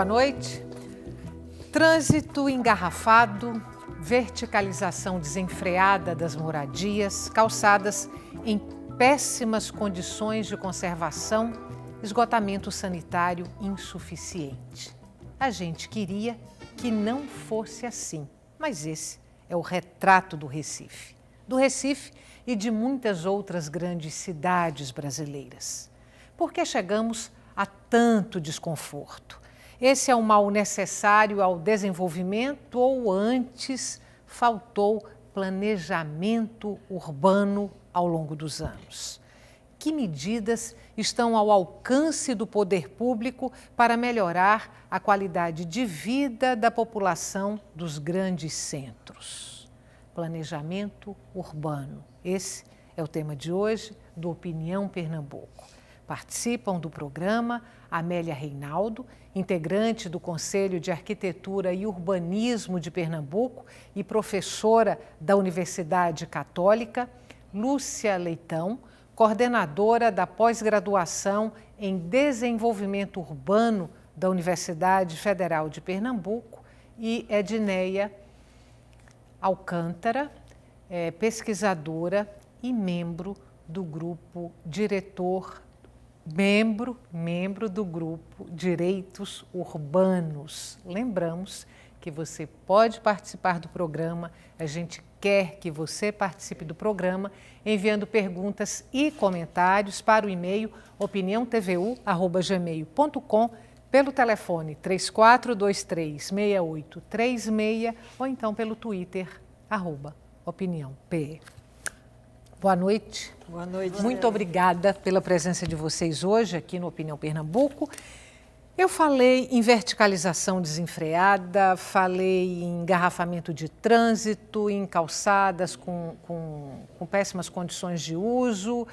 Boa noite. Trânsito engarrafado, verticalização desenfreada das moradias, calçadas em péssimas condições de conservação, esgotamento sanitário insuficiente. A gente queria que não fosse assim, mas esse é o retrato do Recife. Do Recife e de muitas outras grandes cidades brasileiras. Por que chegamos a tanto desconforto? Esse é um mal necessário ao desenvolvimento ou antes faltou planejamento urbano ao longo dos anos? Que medidas estão ao alcance do poder público para melhorar a qualidade de vida da população dos grandes centros? Planejamento urbano. Esse é o tema de hoje do Opinião Pernambuco. Participam do programa Amélia Reinaldo, integrante do Conselho de Arquitetura e Urbanismo de Pernambuco e professora da Universidade Católica, Lúcia Leitão, coordenadora da pós-graduação em Desenvolvimento Urbano da Universidade Federal de Pernambuco, e Edneia Alcântara, pesquisadora e membro do grupo membro do grupo Direitos Urbanos. Lembramos que você pode participar do programa, a gente quer que você participe do programa enviando perguntas e comentários para o e-mail opiniãotvu@gmail.com, pelo telefone 3423-6836 ou então pelo Twitter, @opiniãop. Boa noite. Boa noite. Muito obrigada pela presença de vocês hoje aqui no Opinião Pernambuco. Eu falei em verticalização desenfreada, falei em engarrafamento de trânsito, em calçadas com péssimas condições de uso,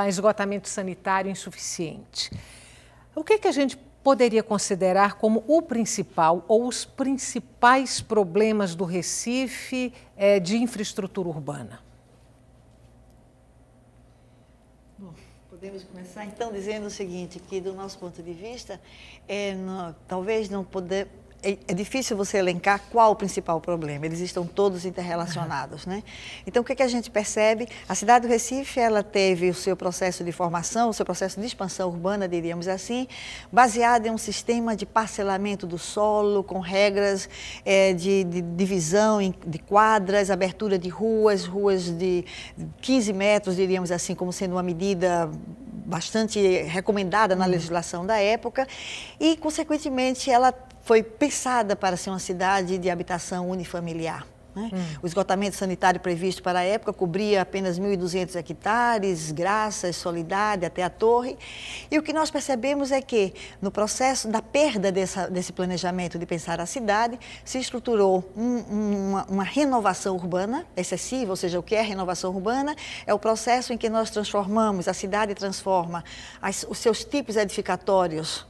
esgotamento sanitário insuficiente. O que a gente poderia considerar como o principal ou os principais problemas do Recife de infraestrutura urbana? Podemos começar então dizendo o seguinte, que do nosso ponto de vista, talvez não poder... É difícil você elencar qual o principal problema, eles estão todos interrelacionados, né? Então, o que a gente percebe? A cidade do Recife, ela teve o seu processo de formação, o seu processo de expansão urbana, diríamos assim, baseado em um sistema de parcelamento do solo, com regras de divisão de quadras, abertura de ruas de 15 metros, diríamos assim, como sendo uma medida bastante recomendada na legislação da época e, consequentemente, ela foi pensada para ser uma cidade de habitação unifamiliar. Né? O esgotamento sanitário previsto para a época cobria apenas 1.200 hectares, Graças, Soledade, até a Torre. E o que nós percebemos é que, no processo da perda desse planejamento de pensar a cidade, se estruturou uma renovação urbana excessiva, ou seja, o que é renovação urbana? É o processo em que nós transformamos, a cidade transforma os seus tipos edificatórios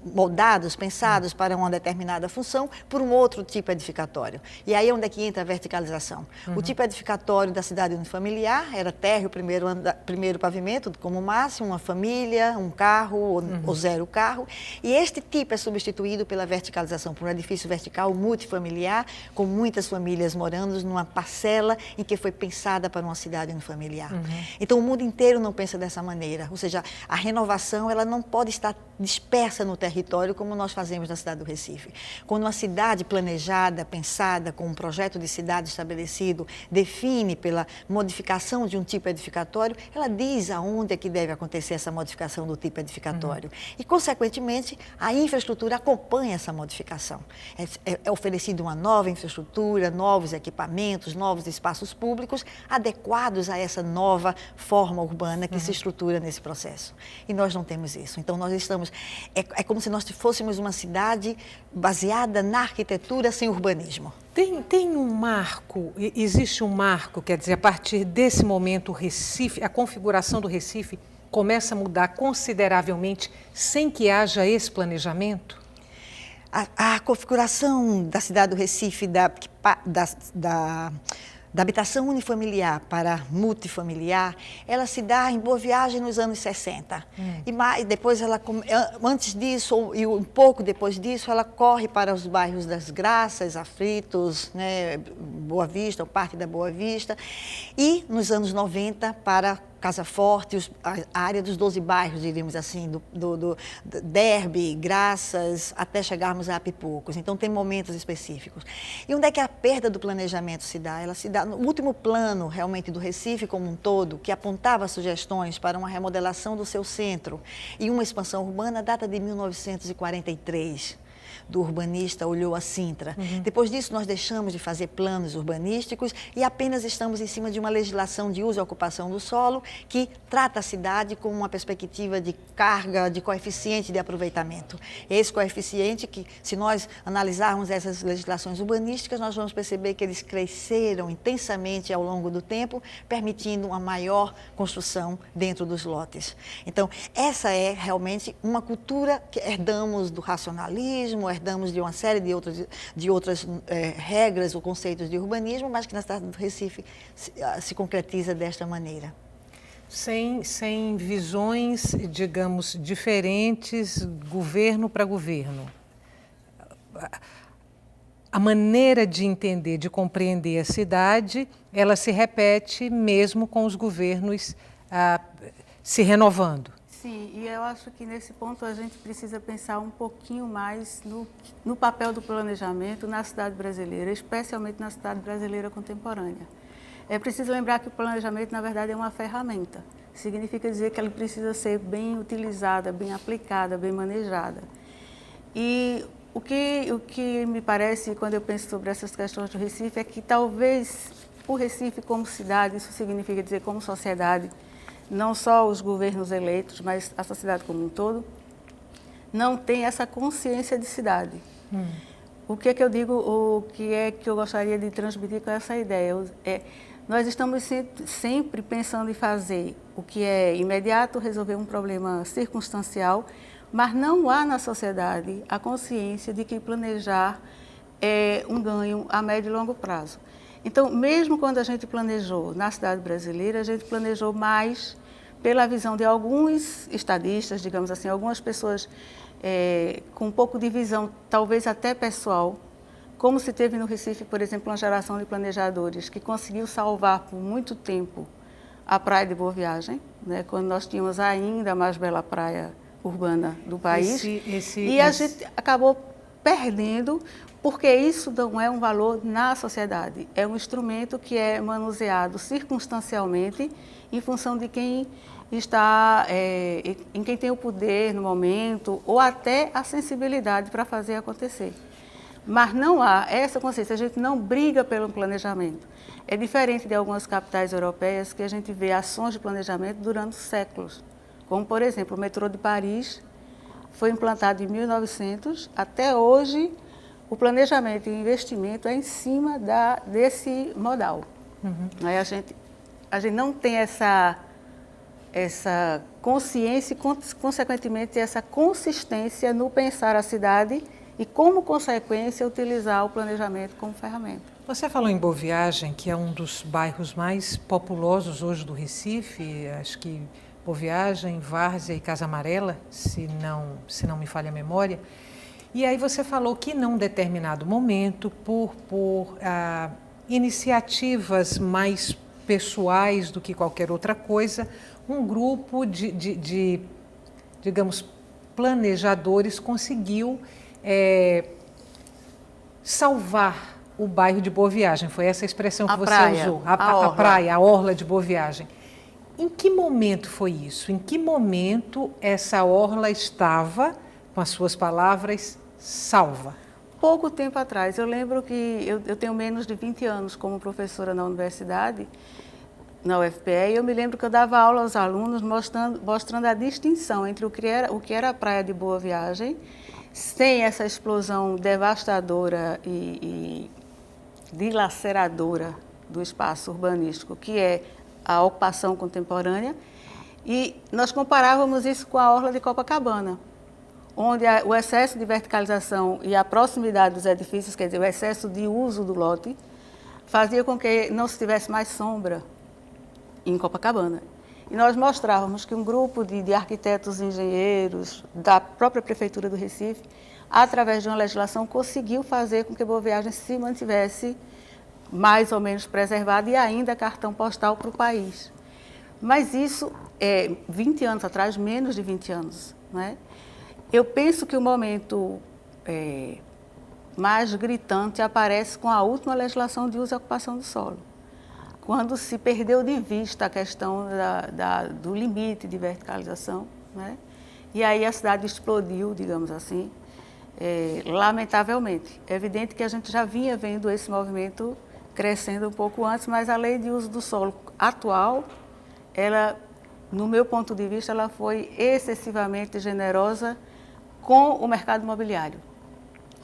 moldados, pensados para uma determinada função, por um outro tipo edificatório. E aí é onde é que entra a verticalização. O tipo edificatório da cidade unifamiliar era térreo, primeiro pavimento, como máximo, uma família, um carro ou zero carro. E este tipo é substituído pela verticalização, por um edifício vertical multifamiliar, com muitas famílias morando numa parcela em que foi pensada para uma cidade unifamiliar. Então, o mundo inteiro não pensa dessa maneira. Ou seja, a renovação ela não pode estar dispersa no território como nós fazemos na cidade do Recife. Quando uma cidade planejada, pensada, com um projeto de cidade estabelecido, define pela modificação de um tipo edificatório, ela diz aonde é que deve acontecer essa modificação do tipo edificatório. E, consequentemente, a infraestrutura acompanha essa modificação. É oferecida uma nova infraestrutura, novos equipamentos, novos espaços públicos adequados a essa nova forma urbana que se estrutura nesse processo. E nós não temos isso. Então, nós estamos... É como se nós fôssemos uma cidade baseada na arquitetura sem urbanismo. Tem um marco, existe um marco, quer dizer, a partir desse momento o Recife, a configuração do Recife começa a mudar consideravelmente sem que haja esse planejamento? A configuração da cidade do Recife, da habitação unifamiliar para multifamiliar, ela se dá em Boa Viagem nos anos 60. E depois antes disso, e um pouco depois disso, ela corre para os bairros das Graças, Aflitos, né, Boa Vista, ou parte da Boa Vista, e nos anos 90 para Casa Forte, a área dos 12 bairros, diríamos assim, do Derby, Graças, até chegarmos a Apipocos. Então, tem momentos específicos. E onde é que a perda do planejamento se dá? Ela se dá no último plano, realmente, do Recife como um todo, que apontava sugestões para uma remodelação do seu centro e uma expansão urbana, data de 1943. Do urbanista Ulloa Sintra. Depois disso, nós deixamos de fazer planos urbanísticos e apenas estamos em cima de uma legislação de uso e ocupação do solo que trata a cidade com uma perspectiva de carga, de coeficiente de aproveitamento. Esse coeficiente que, se nós analisarmos essas legislações urbanísticas, nós vamos perceber que eles cresceram intensamente ao longo do tempo, permitindo uma maior construção dentro dos lotes. Então, essa é realmente uma cultura que herdamos do racionalismo, herdamos de uma série de outras regras ou conceitos de urbanismo, mas que na cidade do Recife se concretiza desta maneira. Sem visões, digamos, diferentes, governo para governo. A maneira de entender, de compreender a cidade, ela se repete mesmo com os governos se renovando. Sim, e eu acho que nesse ponto a gente precisa pensar um pouquinho mais no papel do planejamento na cidade brasileira, especialmente na cidade brasileira contemporânea. É preciso lembrar que o planejamento, na verdade, é uma ferramenta. Significa dizer que ela precisa ser bem utilizada, bem aplicada, bem manejada. E o que me parece, quando eu penso sobre essas questões do Recife, é que talvez o Recife como cidade, isso significa dizer como sociedade, não só os governos eleitos, mas a sociedade como um todo, não tem essa consciência de cidade. O que é que eu digo, o que é que eu gostaria de transmitir com essa ideia? Nós estamos sempre pensando em fazer o que é imediato, resolver um problema circunstancial, mas não há na sociedade a consciência de que planejar é um ganho a médio e longo prazo. Então, mesmo quando a gente planejou na cidade brasileira, a gente planejou mais pela visão de alguns estadistas, digamos assim, algumas pessoas com um pouco de visão, talvez até pessoal, como se teve no Recife, por exemplo, uma geração de planejadores que conseguiu salvar por muito tempo a Praia de Boa Viagem, né, quando nós tínhamos ainda a mais bela praia urbana do país, e a gente acabou perdendo, porque isso não é um valor na sociedade, é um instrumento que é manuseado circunstancialmente em função de quem está, em quem tem o poder no momento, ou até a sensibilidade para fazer acontecer. Mas não há essa consciência, a gente não briga pelo planejamento. É diferente de algumas capitais europeias que a gente vê ações de planejamento durante séculos, como, por exemplo, o metrô de Paris foi implantado em 1900, até hoje o planejamento e o investimento é em cima desse modal. Aí a gente não tem essa consciência e, consequentemente, essa consistência no pensar a cidade e, como consequência, utilizar o planejamento como ferramenta. Você falou em Boa Viagem, que é um dos bairros mais populosos hoje do Recife, acho que Boa Viagem, Várzea e Casa Amarela, se não me falha a memória. E aí você falou que num determinado momento, por iniciativas mais pessoais do que qualquer outra coisa, um grupo de digamos, planejadores conseguiu salvar o bairro de Boa Viagem. Foi essa expressão que você usou. A praia, a orla de Boa Viagem. Em que momento foi isso? Em que momento essa orla estava, com as suas palavras, salva? Pouco tempo atrás. Eu lembro que eu tenho menos de 20 anos como professora na universidade, na UFPE, e eu me lembro que eu dava aula aos alunos mostrando a distinção entre o que era a praia de Boa Viagem, sem essa explosão devastadora e dilaceradora do espaço urbanístico, que é a ocupação contemporânea, e nós comparávamos isso com a orla de Copacabana, onde o excesso de verticalização e a proximidade dos edifícios, quer dizer, o excesso de uso do lote, fazia com que não se tivesse mais sombra em Copacabana. E nós mostrávamos que um grupo de arquitetos e engenheiros da própria Prefeitura do Recife, através de uma legislação, conseguiu fazer com que Boa Viagem se mantivesse mais ou menos preservada e ainda cartão postal para o país. Mas isso é 20 anos atrás, menos de 20 anos. Né? Eu penso que o momento mais gritante aparece com a última legislação de uso e ocupação do solo, quando se perdeu de vista a questão do limite de verticalização, né? E aí a cidade explodiu, digamos assim, lamentavelmente. É evidente que a gente já vinha vendo esse movimento crescendo um pouco antes, mas a lei de uso do solo atual, ela, no meu ponto de vista, ela foi excessivamente generosa com o mercado imobiliário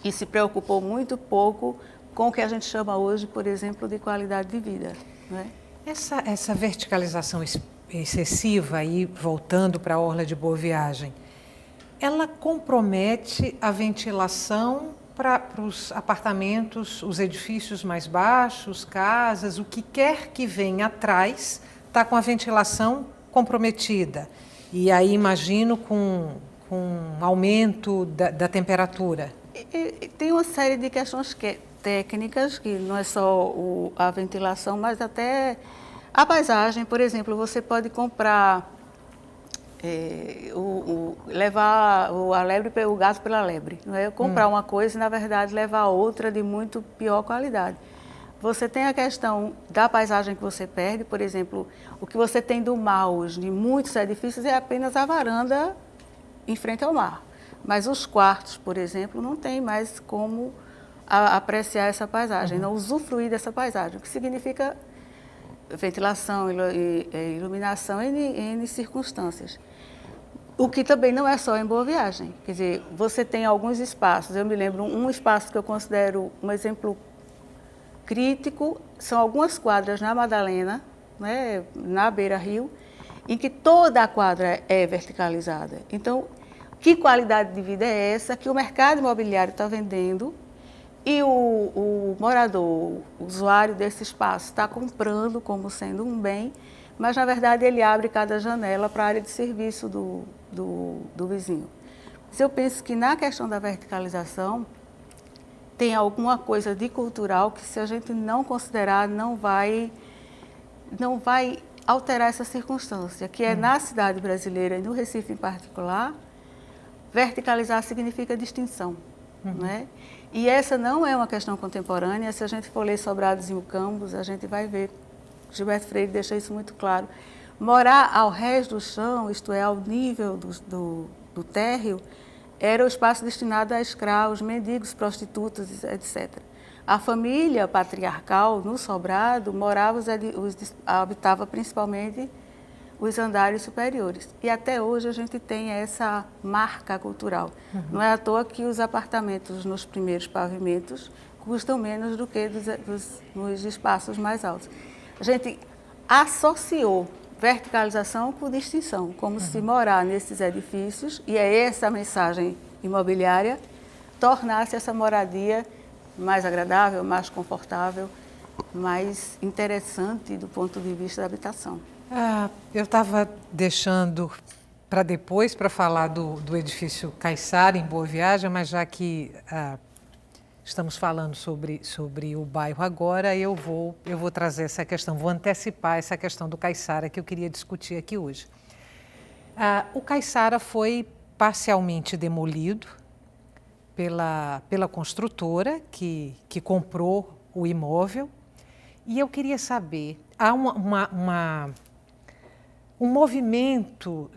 e se preocupou muito pouco com o que a gente chama hoje, por exemplo, de qualidade de vida. Né? Essa verticalização excessiva, aí, voltando para a Orla de Boa Viagem, ela compromete a ventilação para os apartamentos, os edifícios mais baixos, casas, o que quer que venha atrás está com a ventilação comprometida. E aí imagino com aumento da temperatura. Tem uma série de questões técnicas, que não é só a ventilação, mas até a paisagem. Por exemplo, você pode comprar, levar o gato pela lebre. Não é? Comprar uma coisa e, na verdade, levar outra de muito pior qualidade. Você tem a questão da paisagem que você perde. Por exemplo, o que você tem do mar hoje, de muitos edifícios, é apenas a varanda em frente ao mar. Mas os quartos, por exemplo, não tem mais como apreciar essa paisagem, não usufruir dessa paisagem, o que significa ventilação, iluminação em circunstâncias. O que também não é só em Boa Viagem. Quer dizer, você tem alguns espaços, eu me lembro, um espaço que eu considero um exemplo crítico, são algumas quadras na Madalena, né, na Beira-Rio, em que toda a quadra é verticalizada. Então, que qualidade de vida é essa que o mercado imobiliário está vendendo e o morador, o usuário desse espaço, está comprando como sendo um bem, mas, na verdade, ele abre cada janela para a área de serviço do vizinho. Mas eu penso que, na questão da verticalização, tem alguma coisa de cultural que, se a gente não considerar, não vai alterar essa circunstância, que é na cidade brasileira e no Recife em particular, verticalizar significa distinção. Né? E essa não é uma questão contemporânea. Se a gente for ler Sobrados e Mucambos, a gente vai ver, Gilberto Freire deixa isso muito claro. Morar ao rés do chão, isto é, ao nível do térreo, era o espaço destinado a escravos, mendigos, prostitutas, etc. A família patriarcal, no Sobrado, habitava principalmente os andares superiores. E até hoje a gente tem essa marca cultural. Não é à toa que os apartamentos nos primeiros pavimentos custam menos do que nos espaços mais altos. A gente associou verticalização com distinção, como se morar nesses edifícios, e é essa a mensagem imobiliária, tornasse essa moradia mais agradável, mais confortável, mais interessante do ponto de vista da habitação. Eu estava deixando para depois para falar do edifício Caiçara em Boa Viagem, mas já que estamos falando sobre o bairro agora, eu vou trazer essa questão, vou antecipar essa questão do Caiçara que eu queria discutir aqui hoje. O Caiçara foi parcialmente demolido pela construtora que comprou o imóvel, e eu queria saber, há um movimento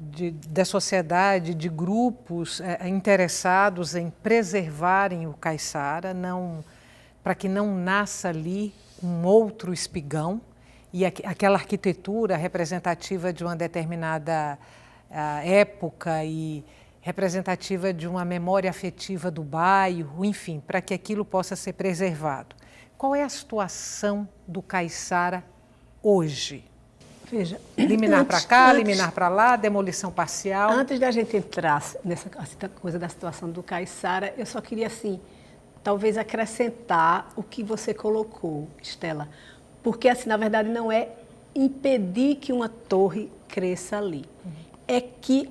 da sociedade, de grupos interessados em preservarem o Caiçara, para que não nasça ali um outro espigão, e aquela arquitetura representativa de uma determinada época e representativa de uma memória afetiva do bairro, enfim, para que aquilo possa ser preservado. Qual é a situação do Caiçara hoje? Veja, liminar para cá, liminar para lá, demolição parcial. Antes da gente entrar nessa coisa da situação do Caiçara, eu só queria, assim, talvez acrescentar o que você colocou, Estela. Porque, assim, na verdade, não é impedir que uma torre cresça ali. É que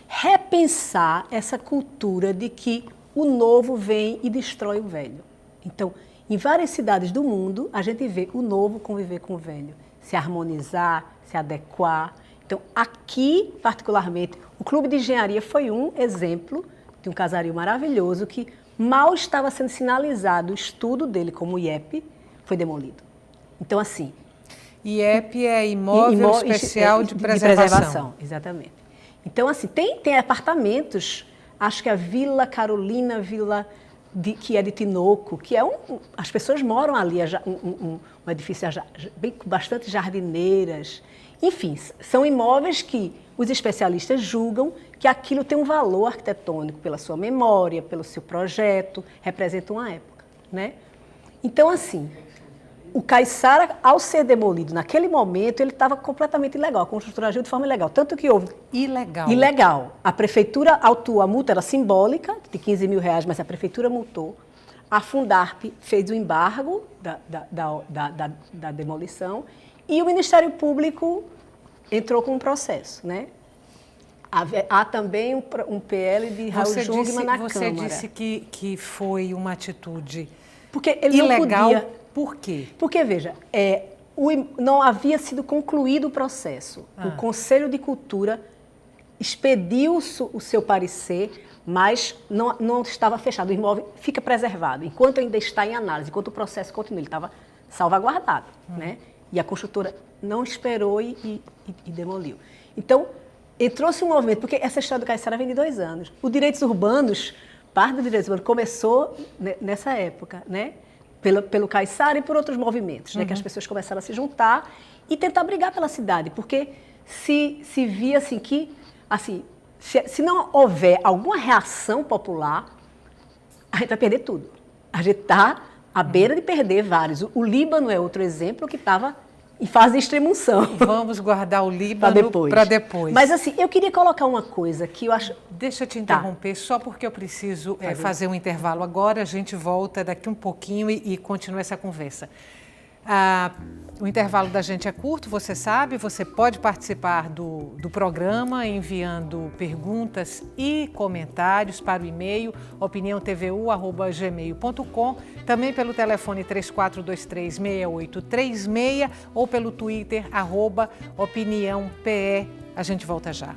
repensar essa cultura de que o novo vem e destrói o velho. Então, em várias cidades do mundo, a gente vê o novo conviver com o velho, se harmonizar, se adequar. Então, aqui, particularmente, o Clube de Engenharia foi um exemplo de um casario maravilhoso que mal estava sendo sinalizado o estudo dele como IEP, foi demolido. Então, assim... IEP é Imóvel Especial de Preservação. Exatamente. Então, assim, tem apartamentos, acho que a Vila Carolina, que é de Tinoco, que é as pessoas moram ali, um edifício com bastante jardineiras. Enfim, são imóveis que os especialistas julgam que aquilo tem um valor arquitetônico pela sua memória, pelo seu projeto, representa uma época, né? Então, assim, o Caiçara, ao ser demolido naquele momento, ele estava completamente ilegal, a construtora agiu de forma ilegal, tanto que houve... Ilegal. A prefeitura autuou, a multa era simbólica, de 15 mil reais, mas a prefeitura multou. A Fundarp fez o embargo da demolição e o Ministério Público entrou com um processo, né? Há também um PL de Raul Jungmann na Câmara. Você disse que foi uma atitude porque ele ilegal. Não podia. Por quê? Porque, veja, não havia sido concluído o processo. O Conselho de Cultura expediu o seu parecer, mas não estava fechado. O imóvel fica preservado, enquanto ainda está em análise, enquanto o processo continua. Ele estava salvaguardado, né? E a construtora não esperou e demoliu. Então, entrou-se um movimento, porque essa história do Caiçara vem de 2 anos. O Direitos Urbanos, parte do Direitos Urbanos começou nessa época, né? Pelo Caiçara e por outros movimentos, né? Que as pessoas começaram a se juntar e tentar brigar pela cidade, porque se via assim que, assim, se não houver alguma reação popular, a gente vai perder tudo. A gente está à beira de perder vários. O Líbano é outro exemplo que estava em fase de extremunção. Vamos guardar o Líbano para depois. Mas, assim, eu queria colocar uma coisa que eu acho... Deixa eu te interromper, só porque eu preciso fazer um intervalo agora. A gente volta daqui um pouquinho e continua essa conversa. O intervalo da gente é curto, você sabe. Você pode participar do programa enviando perguntas e comentários para o e-mail opiniãotvu@gmail.com, também pelo telefone 34236836 ou pelo Twitter @opiniãope. A gente volta já.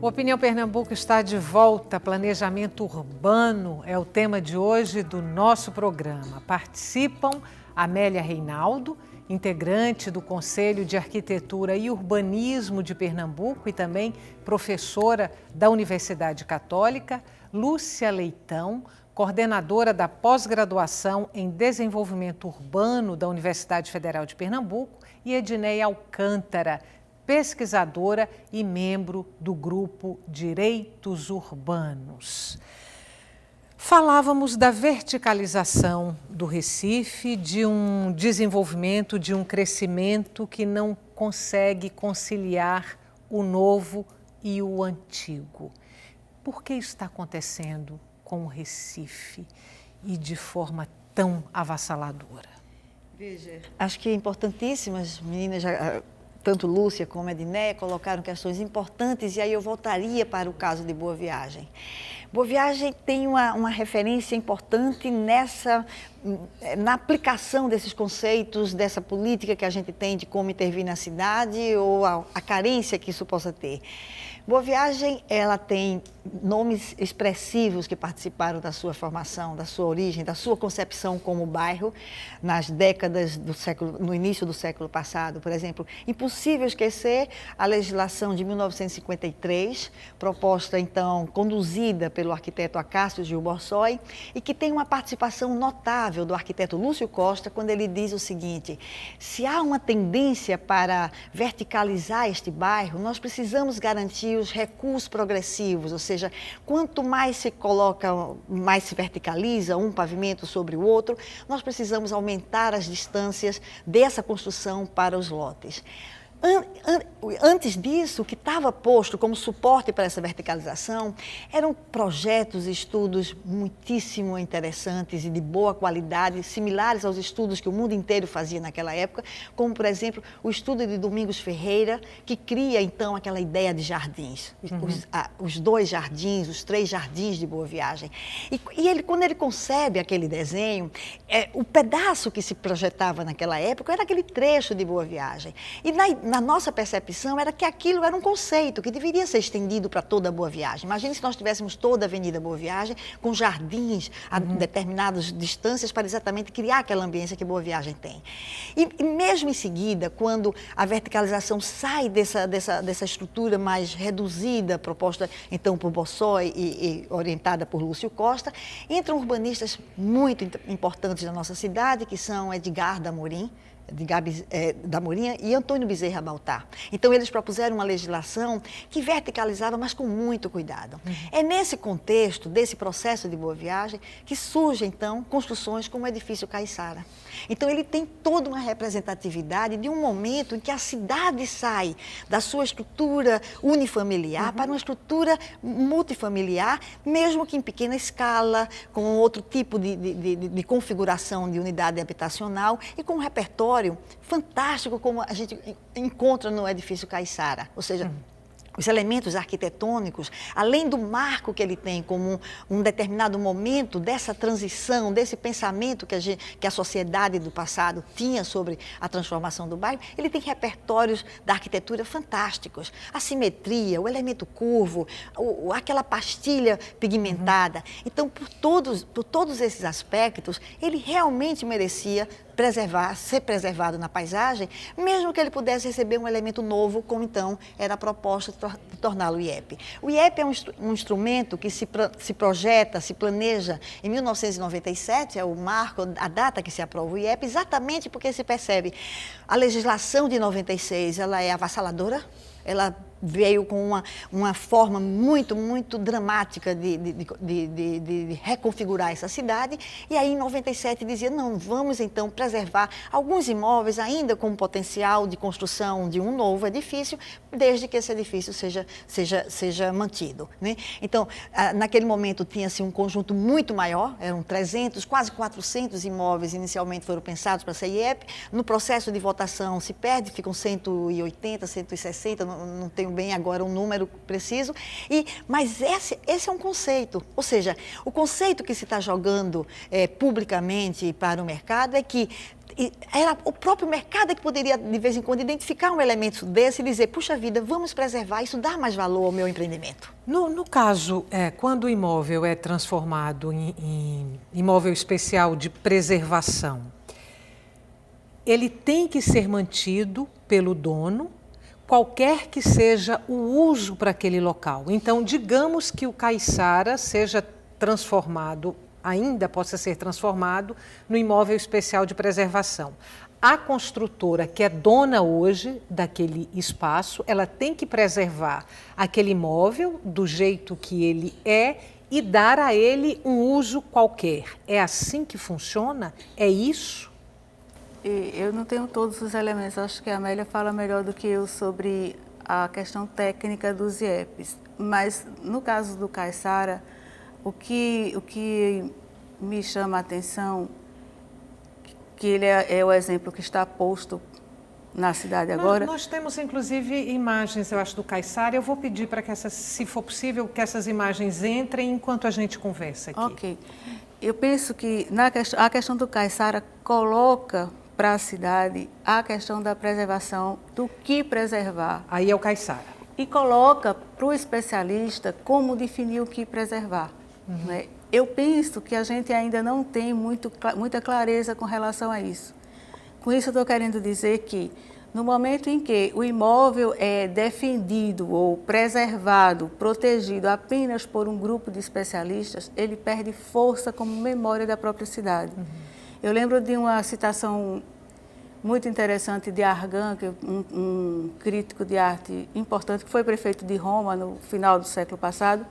O Opinião Pernambuco está de volta. Planejamento urbano é o tema de hoje do nosso programa. Participam Amélia Reinaldo, integrante do Conselho de Arquitetura e Urbanismo de Pernambuco e também professora da Universidade Católica, Lúcia Leitão, coordenadora da pós-graduação em Desenvolvimento Urbano da Universidade Federal de Pernambuco, e Edneia Alcântara, pesquisadora e membro do grupo Direitos Urbanos. Falávamos da verticalização do Recife, de um desenvolvimento, de um crescimento que não consegue conciliar o novo e o antigo. Por que isso está acontecendo com o Recife e de forma tão avassaladora? Veja, acho que é importantíssimo, as meninas tanto Lúcia como a Edneia colocaram questões importantes, e aí eu voltaria para o caso de Boa Viagem. Boa Viagem tem uma referência importante na aplicação desses conceitos, dessa política que a gente tem de como intervir na cidade ou a carência que isso possa ter. Boa Viagem, ela tem nomes expressivos que participaram da sua formação, da sua origem, da sua concepção como bairro nas décadas no início do século passado. Por exemplo, impossível esquecer a legislação de 1953, proposta então, conduzida pelo arquiteto Acácio Gil Borsoi, e que tem uma participação notável do arquiteto Lúcio Costa, quando ele diz o seguinte: se há uma tendência para verticalizar este bairro, nós precisamos garantir os recuos progressivos, ou seja, seja, quanto mais se coloca, mais se verticaliza um pavimento sobre o outro, nós precisamos aumentar as distâncias dessa construção para os lotes. Antes disso, o que estava posto como suporte para essa verticalização eram projetos e estudos muitíssimo interessantes e de boa qualidade, similares aos estudos que o mundo inteiro fazia naquela época, como, por exemplo, o estudo de Domingos Ferreira, que cria, então, aquela ideia de jardins. Os 2 jardins, os 3 jardins de Boa Viagem. E ele, quando ele concebe aquele desenho, o pedaço que se projetava naquela época era aquele trecho de Boa Viagem. E na nossa percepção era que aquilo era um conceito que deveria ser estendido para toda a Boa Viagem. Imagine se nós tivéssemos toda a Avenida Boa Viagem com jardins a determinadas distâncias para exatamente criar aquela ambiência que Boa Viagem tem. E mesmo em seguida, quando a verticalização sai dessa estrutura mais reduzida, proposta então por Bossói e orientada por Lúcio Costa, entram urbanistas muito importantes da nossa cidade, que são Edgar Damorim, da Morinha e Antônio Bezerra Baltar. Então, eles propuseram uma legislação que verticalizava, mas com muito cuidado. É nesse contexto, desse processo de Boa Viagem, que surgem, então, construções como o edifício Caiçara. Então, ele tem toda uma representatividade de um momento em que a cidade sai da sua estrutura unifamiliar para uma estrutura multifamiliar, mesmo que em pequena escala, com outro tipo de configuração de unidade habitacional e com um repertório fantástico como a gente encontra no edifício Caiçara, ou seja, os elementos arquitetônicos, além do marco que ele tem como um determinado momento dessa transição, desse pensamento que a sociedade do passado tinha sobre a transformação do bairro, ele tem repertórios da arquitetura fantásticos. A simetria, o elemento curvo, aquela pastilha pigmentada. Então, por todos esses aspectos, ele realmente merecia ser preservado na paisagem, mesmo que ele pudesse receber um elemento novo, como então era a proposta de torná-lo o IEP. O IEP é um instrumento que se projeta, se planeja em 1997, é o marco, a data que se aprova o IEP, exatamente porque se percebe a legislação de 96, ela é avassaladora, ela veio com uma forma muito, muito dramática de reconfigurar essa cidade. E aí, em 97, dizia, não, vamos então preservar alguns imóveis ainda com potencial de construção de um novo edifício, desde que esse edifício seja mantido, né? Então, naquele momento, tinha-se um conjunto muito maior, eram 300, quase 400 imóveis inicialmente foram pensados para ser IEP. No processo de votação se perde, ficam 180, 160, não tenho bem agora um número preciso, mas esse é um conceito, ou seja, o conceito que se está jogando publicamente para o mercado é que era o próprio mercado que poderia, de vez em quando, identificar um elemento desse e dizer, puxa vida, vamos preservar, isso dá mais valor ao meu empreendimento. No caso, quando o imóvel é transformado em imóvel especial de preservação, ele tem que ser mantido pelo dono, qualquer que seja o uso para aquele local. Então, digamos que o Caiçara seja transformado, ainda possa ser transformado no imóvel especial de preservação. A construtora que é dona hoje daquele espaço, ela tem que preservar aquele imóvel do jeito que ele é e dar a ele um uso qualquer. É assim que funciona? É isso? Eu não tenho todos os elementos, acho que a Amélia fala melhor do que eu sobre a questão técnica dos IEPs. Mas, no caso do Caiçara, o que me chama a atenção, que ele é o exemplo que está posto na cidade agora. Nós temos, inclusive, imagens, eu acho, do Caiçara. Eu vou pedir para que se for possível, que essas imagens entrem enquanto a gente conversa aqui. Ok. Eu penso que a questão do Caiçara coloca para a cidade a questão da preservação, do que preservar. Aí é o Caiçara. E coloca para o especialista como definir o que preservar. Né? Eu penso que a gente ainda não tem muita clareza com relação a isso. Com isso, eu estou querendo dizer que, no momento em que o imóvel é defendido ou preservado, protegido apenas por um grupo de especialistas, ele perde força como memória da própria cidade. Eu lembro de uma citação muito interessante de Argan, que é um crítico de arte importante, que foi prefeito de Roma no final do século passado,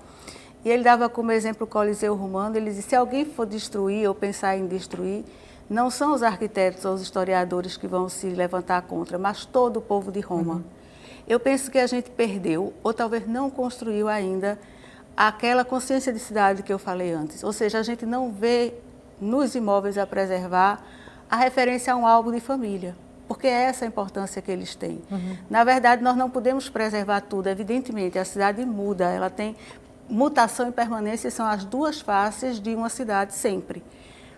e ele dava como exemplo o Coliseu Romano. Ele dizia: se alguém for destruir ou pensar em destruir, não são os arquitetos ou os historiadores que vão se levantar contra, mas todo o povo de Roma. Eu penso que a gente perdeu, ou talvez não construiu ainda, aquela consciência de cidade que eu falei antes. Ou seja, a gente não vê nos imóveis a preservar a referência a um álbum de família, porque é essa a importância que eles têm. Na verdade, nós não podemos preservar tudo, evidentemente, a cidade muda, ela tem mutação e permanência, são as duas faces de uma cidade sempre.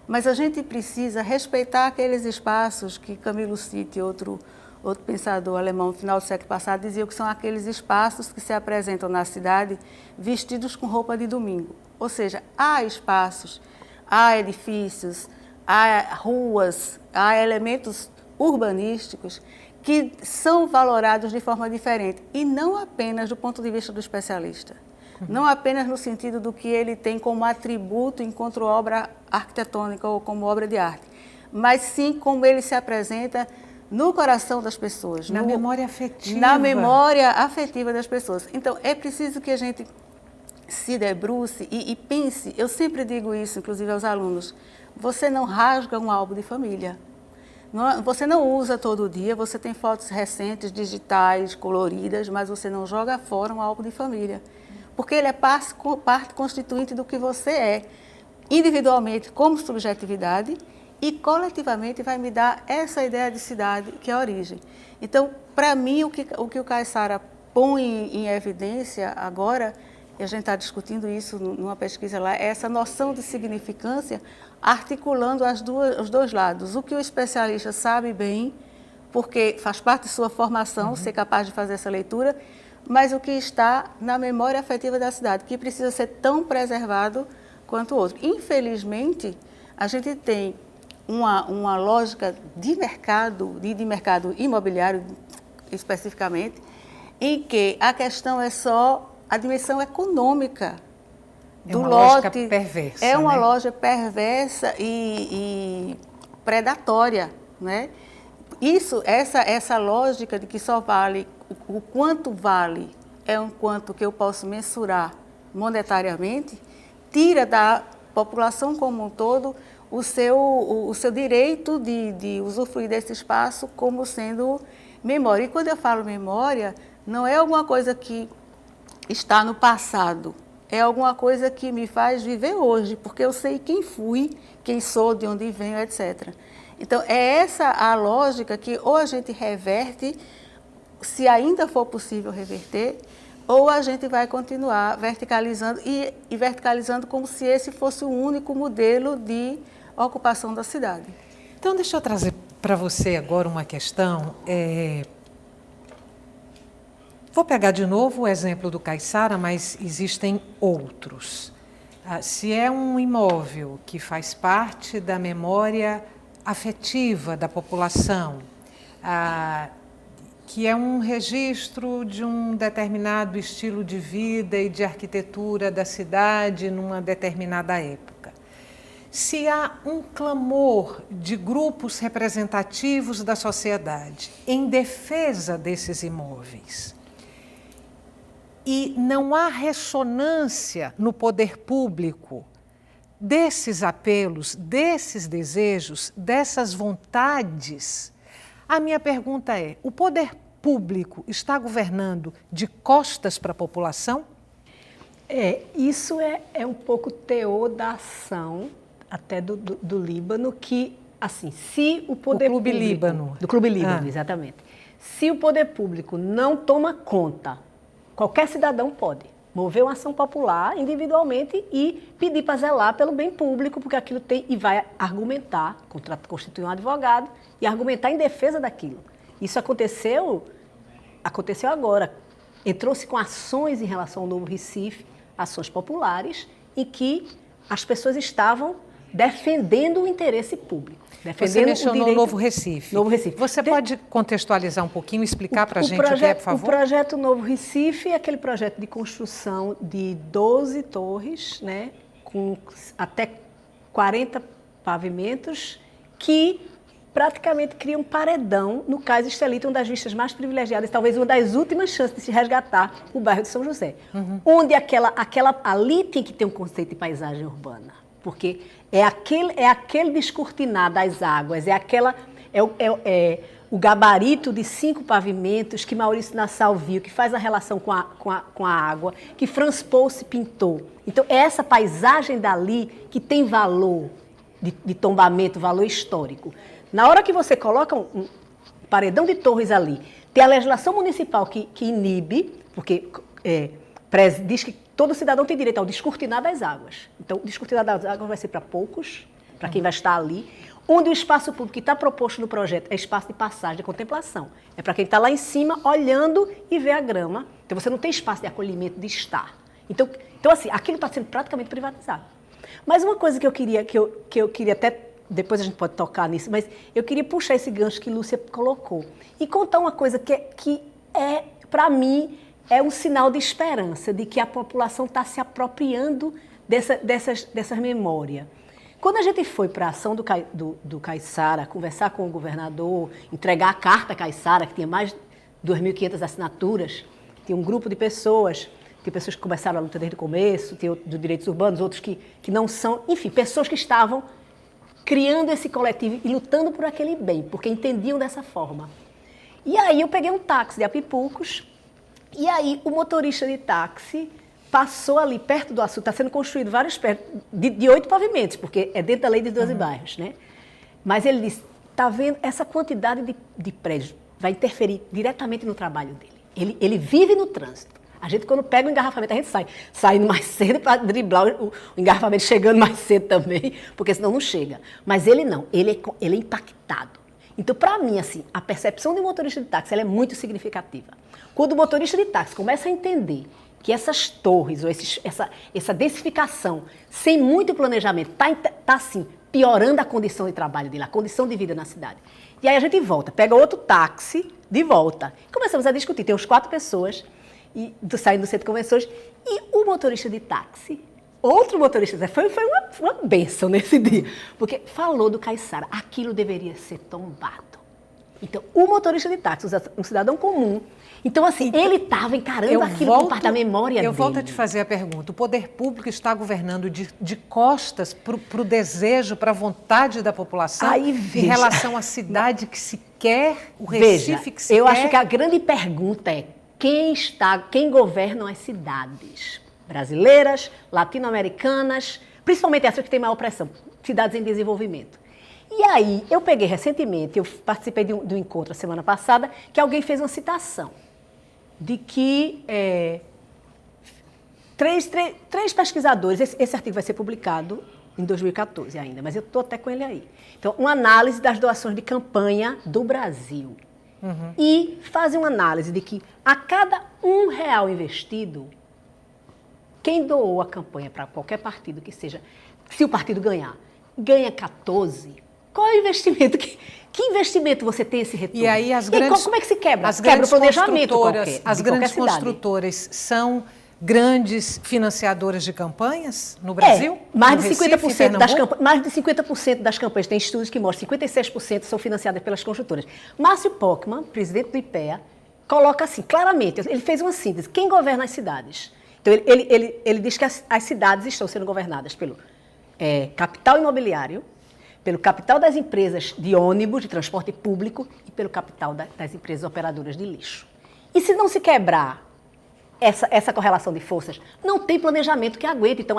Mas a gente precisa respeitar aqueles espaços que Camilo Sitte, outro pensador alemão no final do século passado, dizia que são aqueles espaços que se apresentam na cidade vestidos com roupa de domingo. Ou seja, há espaços, há edifícios, há ruas, há elementos urbanísticos que são valorados de forma diferente, e não apenas do ponto de vista do especialista. Não apenas no sentido do que ele tem como atributo enquanto obra arquitetônica ou como obra de arte, mas sim como ele se apresenta no coração das pessoas. Na memória afetiva. Na memória afetiva das pessoas. Então, é preciso que a gente se debruce e pense. Eu sempre digo isso, inclusive aos alunos: você não rasga um álbum de família. Você não usa todo dia, você tem fotos recentes, digitais, coloridas, mas você não joga fora um álbum de família. Porque ele é parte constituinte do que você é, individualmente como subjetividade, e coletivamente vai me dar essa ideia de cidade que é a origem. Então, para mim, o que o Caissara põe em evidência agora, e a gente está discutindo isso numa pesquisa lá, é essa noção de significância articulando os dois lados. O que o especialista sabe bem, porque faz parte de sua formação, ser capaz de fazer essa leitura, mas o que está na memória afetiva da cidade, que precisa ser tão preservado quanto o outro. Infelizmente, a gente tem uma lógica de mercado imobiliário especificamente, em que a questão é só a dimensão econômica do lote. Lógica perversa, é uma né? loja perversa e predatória, né? Essa lógica de que só vale o quanto vale é um quanto que eu posso mensurar monetariamente, tira da população como um todo o seu direito de usufruir desse espaço como sendo memória. E quando eu falo memória, não é alguma coisa que está no passado, é alguma coisa que me faz viver hoje, porque eu sei quem fui, quem sou, de onde venho, etc. Então, é essa a lógica que ou a gente reverte, se ainda for possível reverter, ou a gente vai continuar verticalizando e verticalizando como se esse fosse o único modelo de ocupação da cidade. Então, deixa eu trazer para você agora uma questão. Vou pegar de novo o exemplo do Caissara, mas existem outros. Se é um imóvel que faz parte da memória afetiva da população, que é um registro de um determinado estilo de vida e de arquitetura da cidade numa determinada época. Se há um clamor de grupos representativos da sociedade em defesa desses imóveis e não há ressonância no poder público desses apelos, desses desejos, dessas vontades, a minha pergunta é: o poder público está governando de costas para a população? Isso é um pouco teor da ação até do Líbano, que, assim, se o poder do Clube público... Líbano. Do Clube Líbano, exatamente. Se o poder público não toma conta, qualquer cidadão pode mover uma ação popular individualmente e pedir para zelar pelo bem público, porque aquilo tem, e vai argumentar, constituir um advogado e argumentar em defesa daquilo. Isso aconteceu agora. Entrou-se com ações em relação ao Novo Recife, ações populares, em que as pessoas estavam defendendo o interesse público. Você mencionou o Novo Recife. Novo Recife. Você pode contextualizar um pouquinho, explicar para a gente o que é, por favor? O projeto Novo Recife é aquele projeto de construção de 12 torres, com até 40 pavimentos, que praticamente cria um paredão no Cais Estelita, uma das vistas mais privilegiadas, talvez uma das últimas chances de se resgatar o bairro de São José. Onde ali tem que ter um conceito de paisagem urbana, porque é aquele descortinar das águas, o gabarito de 5 pavimentos que Maurício Nassau viu, que faz a relação com a água, que Franz Pouce pintou. Então, é essa paisagem dali que tem valor de tombamento, valor histórico. Na hora que você coloca um paredão de torres ali, tem a legislação municipal que inibe, porque diz que todo cidadão tem direito ao descortinar das águas. Então, o descortinar das águas vai ser para poucos, para quem vai estar ali, onde o espaço público que está proposto no projeto é espaço de passagem, de contemplação. É para quem está lá em cima, olhando e vê a grama. Então, você não tem espaço de acolhimento, de estar. Então assim, aquilo está sendo praticamente privatizado. Mas uma coisa que eu queria até, depois a gente pode tocar nisso, mas eu queria puxar esse gancho que Lúcia colocou e contar uma coisa que para mim, é um sinal de esperança, de que a população está se apropriando dessas memórias. Quando a gente foi para a ação do Caiçara, conversar com o governador, entregar a carta Caiçara, que tinha mais de 2.500 assinaturas, tinha um grupo de pessoas, tem pessoas que começaram a luta desde o começo, tem dos direitos urbanos, outros que não são, enfim, pessoas que estavam criando esse coletivo e lutando por aquele bem, porque entendiam dessa forma. E aí eu peguei um táxi de Apipucos, e aí o motorista de táxi passou ali perto do açude, está sendo construído vários prédios, de 8 pavimentos, porque é dentro da lei de 12 bairros, né? Mas ele disse, está vendo, essa quantidade de prédios vai interferir diretamente no trabalho dele. Ele vive no trânsito. A gente, quando pega o engarrafamento, a gente saindo mais cedo para driblar o engarrafamento, chegando mais cedo também, porque senão não chega. Mas ele não, ele é impactado. Então, para mim, assim, a percepção de um motorista de táxi ela é muito significativa. Quando o motorista de táxi começa a entender que essas torres, ou essa densificação, sem muito planejamento, está assim, piorando a condição de trabalho dele, a condição de vida na cidade. E aí a gente volta, pega outro táxi de volta. Começamos a discutir, tem uns 4 pessoas saindo do centro de convenções, e o motorista de táxi, outro motorista, foi uma bênção nesse dia, porque falou do Caiçara, aquilo deveria ser tombado. Então, o motorista de táxi, um cidadão comum, então, assim, ele estava encarando aquilo como parte da memória dele. Eu volto a te fazer a pergunta. O poder público está governando de costas para o desejo, para a vontade da população em relação à cidade que se quer, o Recife que se quer? Eu acho que a grande pergunta é quem governa as cidades brasileiras, latino-americanas, principalmente essas que têm maior pressão, cidades em desenvolvimento. E aí, eu peguei recentemente, eu participei de um encontro a semana passada, que alguém fez uma citação de que 3 pesquisadores, esse artigo vai ser publicado em 2014 ainda, mas eu estou até com ele aí. Então, uma análise das doações de campanha do Brasil. E fazem uma análise de que a cada R$1 investido, quem doou a campanha para qualquer partido que seja, se o partido ganha 14. Qual é o investimento? Que investimento você tem esse retorno? E aí como é que se quebra? Quebra o planejamento as grandes construtoras são grandes financiadoras de campanhas no Brasil? Mais de 50% das campanhas, tem estudos que mostram, 56% são financiadas pelas construtoras. Márcio Pockmann, presidente do IPEA, coloca assim, claramente, ele fez uma síntese, quem governa as cidades? Então, ele diz que as cidades estão sendo governadas pelo capital imobiliário, pelo capital das empresas de ônibus, de transporte público e pelo capital das empresas operadoras de lixo. E se não se quebrar essa correlação de forças, não tem planejamento que aguente. Então,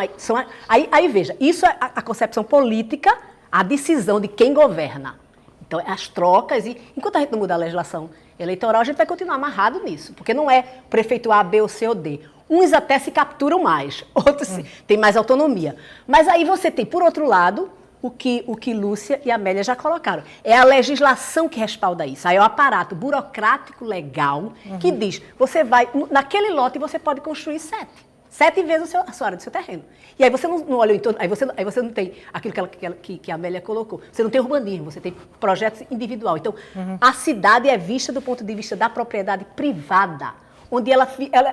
aí veja, isso é a concepção política, a decisão de quem governa. Então, as trocas, e enquanto a gente não mudar a legislação eleitoral, a gente vai continuar amarrado nisso, porque não é prefeito A, B ou C ou D. Uns até se capturam mais, outros têm mais autonomia. Mas aí você tem, por outro lado, o que Lúcia e Amélia já colocaram. É a legislação que respalda isso. Aí é o aparato burocrático legal que diz, você vai, naquele lote você pode construir 7 vezes a sua área do seu terreno. E aí você não olha em torno, aí você não tem aquilo que a Amélia colocou. Você não tem urbanismo, você tem projetos individual. Então, a cidade é vista do ponto de vista da propriedade privada, onde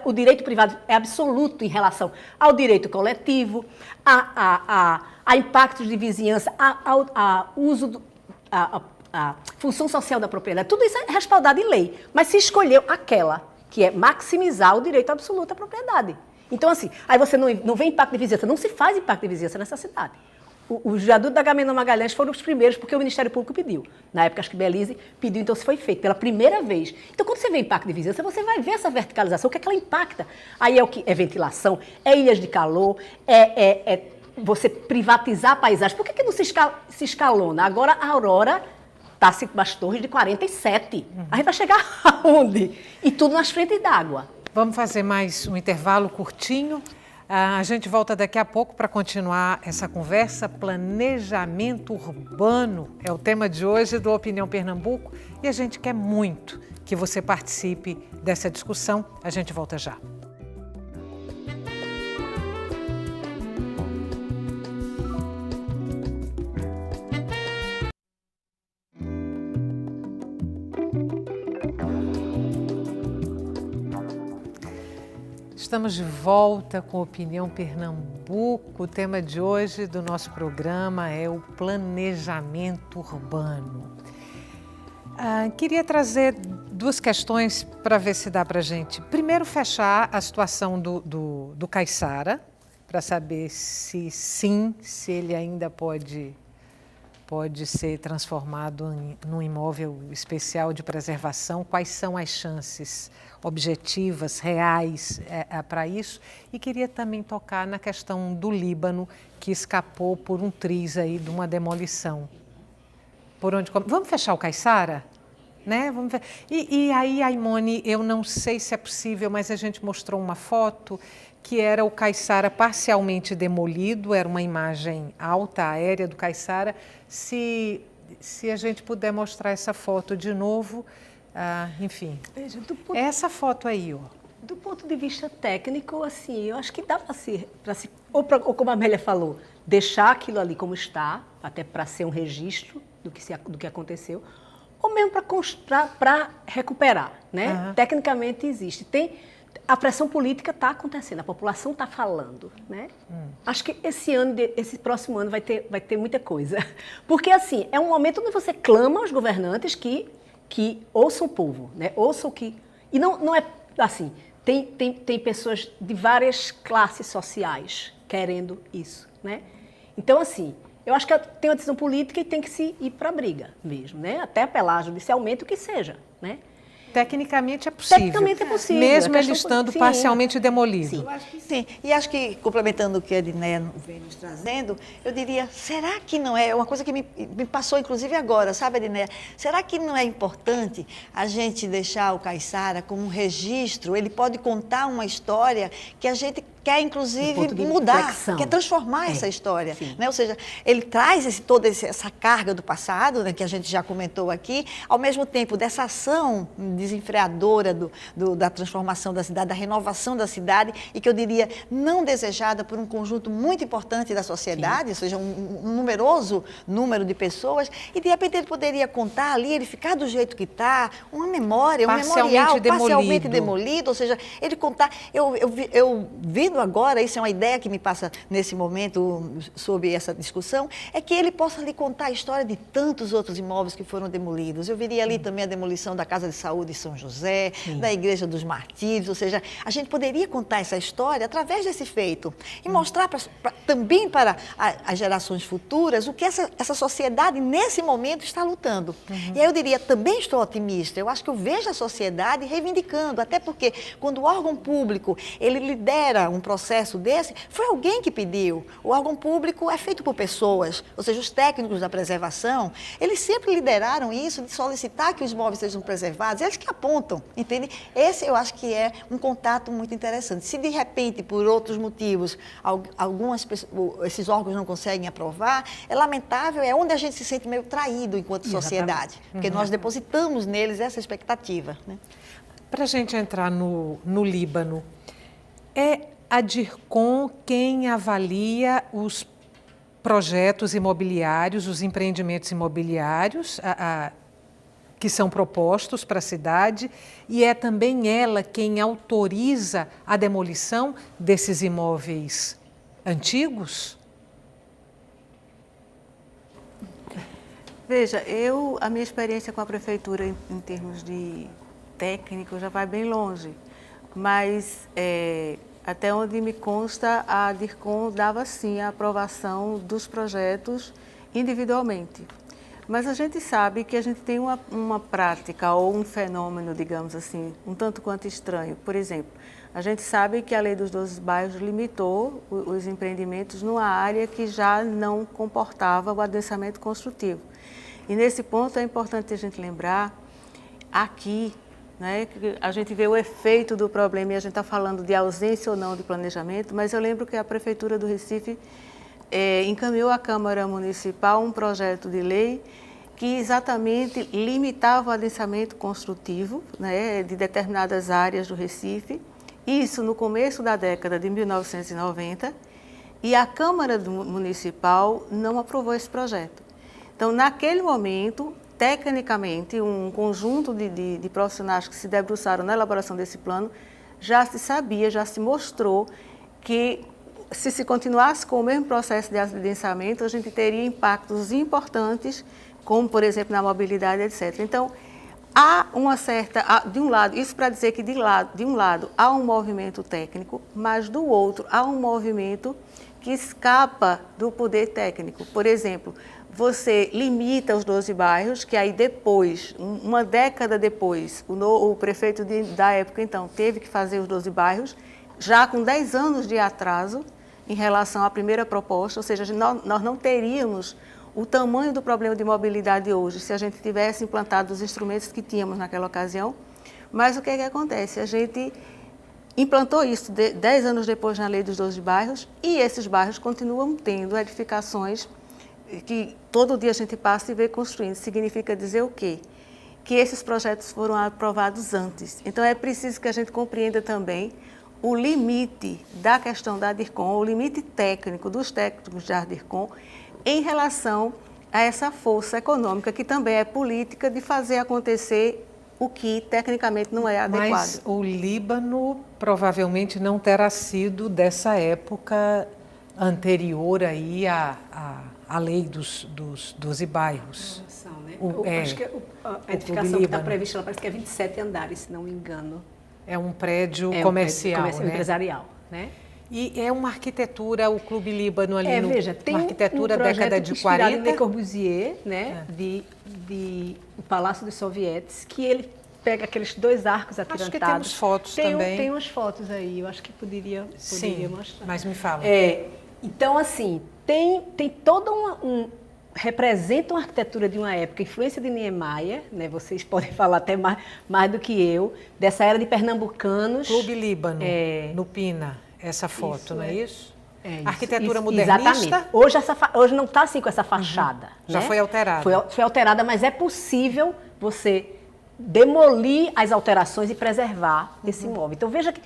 o direito privado é absoluto em relação ao direito coletivo, a impactos de vizinhança, a a função social da propriedade, tudo isso é respaldado em lei. Mas se escolheu aquela que é maximizar o direito absoluto à propriedade. Então, assim, aí você não vê impacto de vizinhança, não se faz impacto de vizinhança nessa cidade. Os viadutos da Agamenon Magalhães foram os primeiros, porque o Ministério Público pediu. Na época, acho que Belize pediu, então se foi feito pela primeira vez. Então, quando você vê impacto de vizinhança, você vai ver essa verticalização, o que é que ela impacta. Aí é o que é ventilação, é ilhas de calor, é você privatizar a paisagem. Por que não se escalona? Agora, a Aurora está 5 torres de 47. A gente vai chegar aonde? E tudo nas frentes d'água. Vamos fazer mais um intervalo curtinho. A gente volta daqui a pouco para continuar essa conversa. Planejamento urbano é o tema de hoje do Opinião Pernambuco e a gente quer muito que você participe dessa discussão. A gente volta já. Estamos de volta com Opinião Pernambuco. O tema de hoje do nosso programa é o planejamento urbano. Queria trazer 2 questões para ver se dá para a gente. Primeiro, fechar a situação do Caiçara, para saber se ele ainda pode ser transformado num imóvel especial de preservação, quais são as chances objetivas, reais para isso. E queria também tocar na questão do Líbano, que escapou por um triz aí de uma demolição. Vamos fechar o Caiçara? Né? E aí, Aimone, eu não sei se é possível, mas a gente mostrou uma foto que era o Caiçara parcialmente demolido, era uma imagem alta, aérea do Caiçara. Se a gente puder mostrar essa foto de novo, enfim. Veja, é essa foto aí, ó. Do ponto de vista técnico, assim, eu acho que dá para se ou como a Amélia falou, deixar aquilo ali como está, até para ser um registro do que aconteceu, ou mesmo para recuperar, né? Uhum. Tecnicamente existe. A pressão política está acontecendo, a população está falando, né? Acho que esse próximo ano vai ter muita coisa. Porque, assim, é um momento onde você clama aos governantes que ouçam o povo, né? Ouçam que... E não é assim, tem pessoas de várias classes sociais querendo isso, né? Então, assim, eu acho que tem uma decisão política e tem que se ir para a briga mesmo, né? Até apelar judicialmente, o que seja, né? Tecnicamente é possível. Tecnicamente é possível. Mesmo ele estando parcialmente demolido. Sim. Eu acho que sim. E acho que, complementando o que a Edneia vem nos trazendo, eu diria, será que não é, uma coisa que me passou inclusive agora, sabe, Edneia? Será que não é importante a gente deixar o Caiçara como um registro? Ele pode contar uma história que a gente quer, inclusive, mudar, quer transformar essa história. Né? Ou seja, ele traz toda essa carga do passado, né, que a gente já comentou aqui, ao mesmo tempo dessa ação desenfreadora da transformação da cidade, da renovação da cidade, e que eu diria não desejada por um conjunto muito importante da sociedade, ou seja, um numeroso número de pessoas, e de repente ele poderia contar ali, ele ficar do jeito que está, uma memória, um memorial parcialmente demolido, ou seja, ele contar, eu vi agora, isso é uma ideia que me passa nesse momento sobre essa discussão, é que ele possa lhe contar a história de tantos outros imóveis que foram demolidos. Eu viria ali também a demolição da Casa de Saúde de São José, da Igreja dos Martírios, ou seja, a gente poderia contar essa história através desse feito e mostrar também para as gerações futuras o que essa sociedade nesse momento está lutando. E aí eu diria, também estou otimista, eu acho que eu vejo a sociedade reivindicando, até porque quando o órgão público, ele lidera um processo desse, foi alguém que pediu. O órgão público é feito por pessoas, ou seja, os técnicos da preservação, eles sempre lideraram isso de solicitar que os imóveis sejam preservados, eles que apontam, entende? Esse eu acho que é um contato muito interessante. Se de repente, por outros motivos, esses órgãos não conseguem aprovar, é lamentável, é onde a gente se sente meio traído enquanto sociedade, porque nós depositamos neles essa expectativa. Né? Para a gente entrar no Líbano, é a DIRCOM quem avalia os projetos imobiliários, os empreendimentos imobiliários que são propostos para a cidade, e é também ela quem autoriza a demolição desses imóveis antigos? Veja, a minha experiência com a prefeitura em termos de técnico já vai bem longe, mas até onde me consta, a DIRCOM dava sim a aprovação dos projetos individualmente. Mas a gente sabe que a gente tem uma prática ou um fenômeno, digamos assim, um tanto quanto estranho. Por exemplo, a gente sabe que a Lei dos 12 Bairros limitou os empreendimentos numa área que já não comportava o adensamento construtivo. E nesse ponto é importante a gente lembrar, aqui, né, que a gente vê o efeito do problema e a gente está falando de ausência ou não de planejamento, mas eu lembro que a Prefeitura do Recife encaminhou à Câmara Municipal um projeto de lei que exatamente limitava o adensamento construtivo, né, de determinadas áreas do Recife, isso no começo da década de 1990, e a Câmara Municipal não aprovou esse projeto. Então, naquele momento, tecnicamente, um conjunto de profissionais que se debruçaram na elaboração desse plano, já se sabia, já se mostrou que se continuasse com o mesmo processo de adensamento, a gente teria impactos importantes, como, por exemplo, na mobilidade, etc. Então, há uma certa, de um lado, isso para dizer que de um lado há um movimento técnico, mas do outro há um movimento que escapa do poder técnico. Por exemplo, você limita os 12 bairros, que aí depois, uma década depois, o prefeito da época, então, teve que fazer os 12 bairros, já com 10 anos de atraso em relação à primeira proposta, ou seja, nós não teríamos o tamanho do problema de mobilidade hoje se a gente tivesse implantado os instrumentos que tínhamos naquela ocasião. Mas o que é que acontece? A gente implantou isso 10 anos depois na Lei dos 12 Bairros e esses bairros continuam tendo edificações que todo dia a gente passa e vê construindo. Significa dizer o quê? Que esses projetos foram aprovados antes. Então, é preciso que a gente compreenda também o limite da questão da DIRCOM, o limite técnico dos técnicos da DIRCOM em relação a essa força econômica, que também é política, de fazer acontecer o que tecnicamente não é adequado. Mas o Líbano provavelmente não terá sido dessa época anterior aí à lei dos 12 bairros. Acho que a edificação que está prevista, ela parece que é 27 andares, se não me engano. É um prédio comercial, né? Empresarial, né? E é uma arquitetura, o Clube Líbano ali, veja, tem uma arquitetura um década de 40. inspirado em Le Corbusier, né? De o Palácio dos Sovietes, que ele pega aqueles dois arcos atirantados. Acho que temos fotos também. Tem umas fotos aí, eu acho que poderia Sim, mostrar. mas me fala. Então, assim, tem toda representa uma arquitetura de uma época, influência de Niemeyer, né? Vocês podem falar até mais do que eu, dessa era de pernambucanos. Clube Líbano, no Pina, essa foto, isso, não é isso? Isso, arquitetura modernista? Exatamente. Hoje não está assim com essa fachada. Já né? foi alterada. Foi alterada, mas é possível você demolir as alterações e preservar esse imóvel. Então, veja que,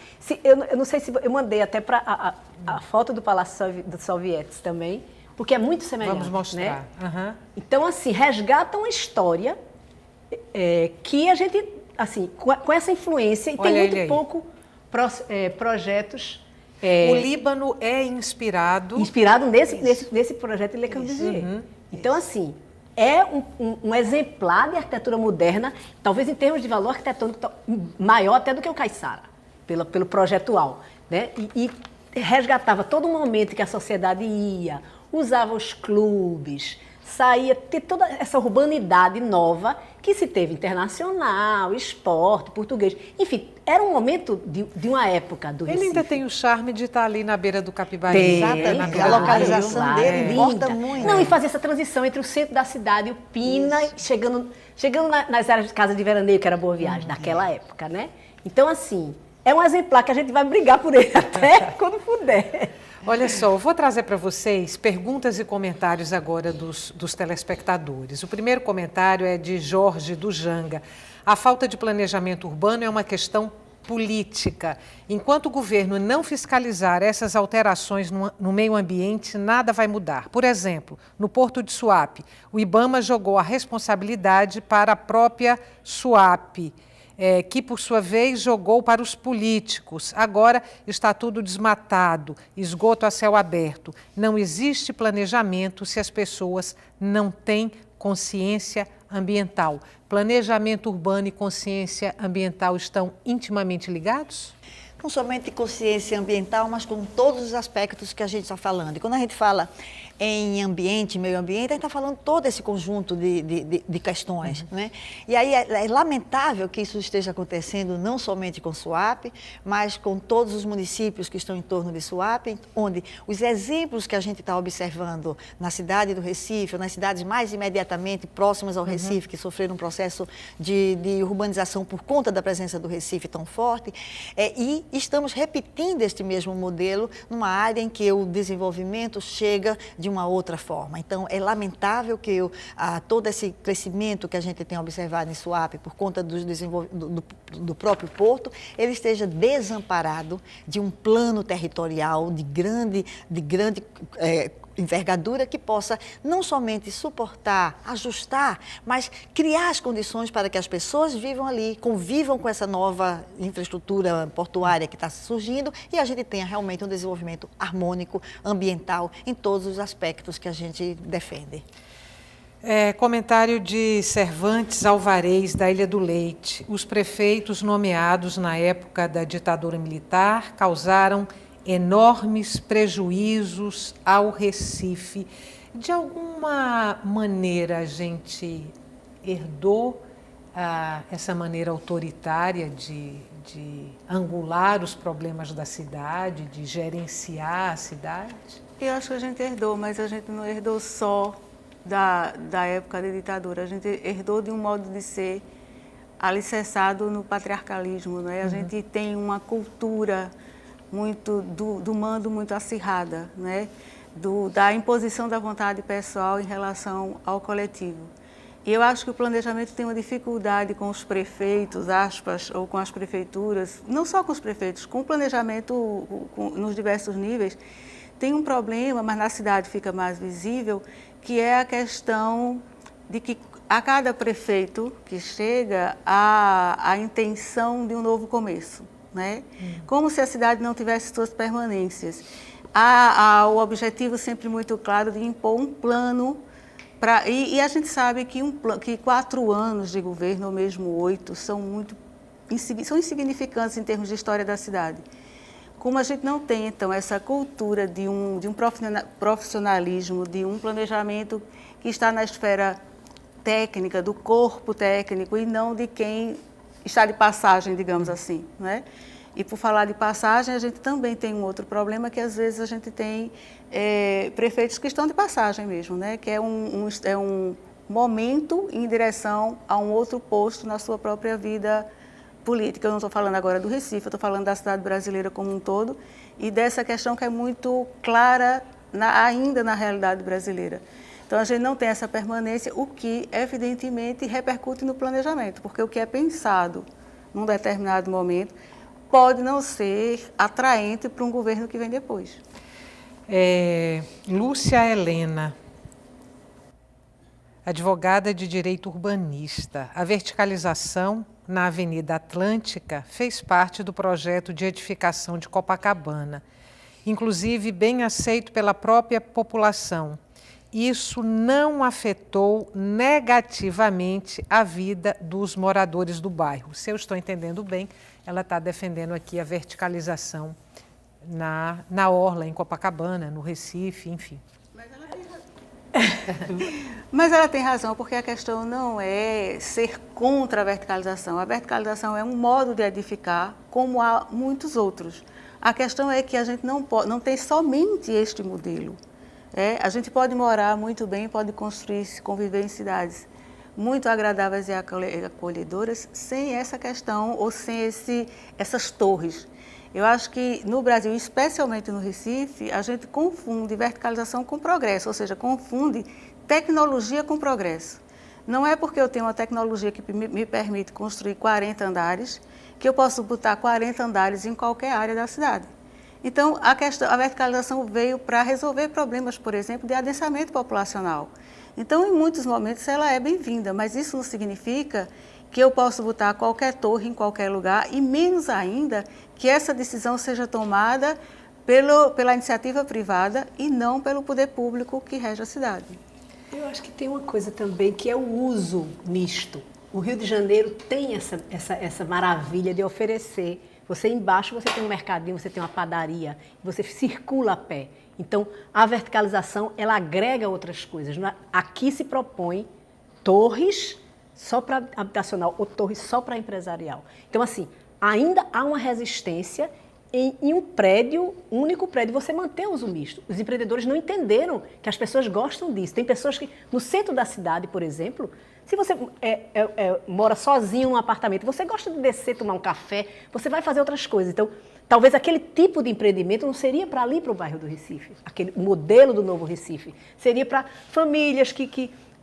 eu não sei se eu mandei até para a foto do Palácio dos Sovietes também, porque é muito semelhante. Vamos mostrar. Né? Então, assim, resgata uma história que a gente, assim, com essa influência, e tem muito pouco projetos. O Líbano é inspirado nesse projeto de Le Corbusier. Então, assim, é um exemplar de arquitetura moderna, talvez em termos de valor arquitetônico maior até do que o Caiçara, pelo projetual. Né? E resgatava todo o momento que a sociedade ia, usava os clubes, saía, ter toda essa urbanidade nova que se teve internacional, esporte, português. Enfim, era um momento de uma época do Recife. Ele ainda tem o charme de estar ali na beira do Capibari. A localização dele importa muito. Não, e fazer essa transição entre o centro da cidade e o Pina, chegando nas áreas de casa de veraneio, que era Boa Viagem, naquela época, né? Então, assim, é um exemplar que a gente vai brigar por ele até quando puder. Olha só, eu vou trazer para vocês perguntas e comentários agora dos telespectadores. O primeiro comentário é de Jorge do Janga. A falta de planejamento urbano é uma questão política. Enquanto o governo não fiscalizar essas alterações no meio ambiente, nada vai mudar. Por exemplo, no Porto de Suape, o IBAMA jogou a responsabilidade para a própria Suape, que, por sua vez, jogou para os políticos. Agora está tudo desmatado, esgoto a céu aberto. Não existe planejamento se as pessoas não têm consciência ambiental. Planejamento urbano e consciência ambiental estão intimamente ligados? Não somente consciência ambiental, mas com todos os aspectos que a gente está falando. E quando a gente fala em ambiente, meio ambiente, a gente está falando todo esse conjunto de questões. Né? E aí é lamentável que isso esteja acontecendo não somente com Suape, mas com todos os municípios que estão em torno de Suape, onde os exemplos que a gente está observando na cidade do Recife, ou nas cidades mais imediatamente próximas ao Recife, que sofreram um processo de urbanização por conta da presença do Recife tão forte, e estamos repetindo este mesmo modelo numa área em que o desenvolvimento chega de uma outra forma. Então, é lamentável que todo esse crescimento que a gente tem observado em Suape por conta do próprio porto, ele esteja desamparado de um plano territorial de grande envergadura que possa não somente suportar, ajustar, mas criar as condições para que as pessoas vivam ali, convivam com essa nova infraestrutura portuária que está surgindo e a gente tenha realmente um desenvolvimento harmônico, ambiental, em todos os aspectos que a gente defende. Comentário de Cervantes Alvarez, da Ilha do Leite. Os prefeitos nomeados na época da ditadura militar causaram enormes prejuízos ao Recife. De alguma maneira a gente herdou essa maneira autoritária de angular os problemas da cidade, de gerenciar a cidade? Eu acho que a gente herdou, mas a gente não herdou só da época da ditadura. A gente herdou de um modo de ser alicerçado no patriarcalismo, né? A gente tem uma cultura muito do mando muito acirrada, né? Da imposição da vontade pessoal em relação ao coletivo. E eu acho que o planejamento tem uma dificuldade com os prefeitos, aspas, ou com as prefeituras, não só com os prefeitos, com o planejamento nos diversos níveis, tem um problema, mas na cidade fica mais visível, que é a questão de que a cada prefeito que chega a intenção de um novo começo. Né? Como se a cidade não tivesse suas permanências. Há o objetivo sempre muito claro de impor um plano, e a gente sabe que 4 anos de governo, ou mesmo 8, são insignificantes em termos de história da cidade. Como a gente não tem, então, essa cultura de um profissionalismo, de um planejamento que está na esfera técnica, do corpo técnico, e não de quem está de passagem, digamos assim, né? E por falar de passagem, a gente também tem um outro problema, que às vezes a gente tem prefeitos que estão de passagem mesmo, né? Que é um momento em direção a um outro posto na sua própria vida política. Eu não estou falando agora do Recife, eu estou falando da cidade brasileira como um todo e dessa questão que é muito clara ainda na realidade brasileira. Então, a gente não tem essa permanência, o que, evidentemente, repercute no planejamento, porque o que é pensado num determinado momento pode não ser atraente para um governo que vem depois. Lúcia Helena, advogada de direito urbanista. A verticalização na Avenida Atlântica fez parte do projeto de edificação de Copacabana, inclusive bem aceito pela própria população. Isso não afetou negativamente a vida dos moradores do bairro. Se eu estou entendendo bem, ela está defendendo aqui a verticalização na Orla, em Copacabana, no Recife, enfim. Mas ela tem razão, porque a questão não é ser contra a verticalização. A verticalização é um modo de edificar, como há muitos outros. A questão é que a gente não tem somente este modelo. A gente pode morar muito bem, pode construir, conviver em cidades muito agradáveis e acolhedoras sem essa questão ou sem essas torres. Eu acho que no Brasil, especialmente no Recife, a gente confunde verticalização com progresso, ou seja, confunde tecnologia com progresso. Não é porque eu tenho uma tecnologia que me permite construir 40 andares que eu posso botar 40 andares em qualquer área da cidade. Então, a verticalização veio para resolver problemas, por exemplo, de adensamento populacional. Então, em muitos momentos, ela é bem-vinda, mas isso não significa que eu posso botar qualquer torre em qualquer lugar, e menos ainda que essa decisão seja tomada pela iniciativa privada e não pelo poder público que rege a cidade. Eu acho que tem uma coisa também que é o uso misto. O Rio de Janeiro tem essa maravilha de oferecer. Você embaixo você tem um mercadinho, você tem uma padaria, você circula a pé. Então, a verticalização, ela agrega outras coisas. Aqui se propõe torres só para habitacional ou torres só para empresarial. Então, assim, ainda há uma resistência em um prédio, um único prédio, você manter o uso misto. Os empreendedores não entenderam que as pessoas gostam disso. Tem pessoas que, no centro da cidade, por exemplo, se você mora sozinho num apartamento, você gosta de descer, tomar um café, você vai fazer outras coisas. Então, talvez aquele tipo de empreendimento não seria para ali, para o bairro do Recife. O modelo do Novo Recife. Seria para famílias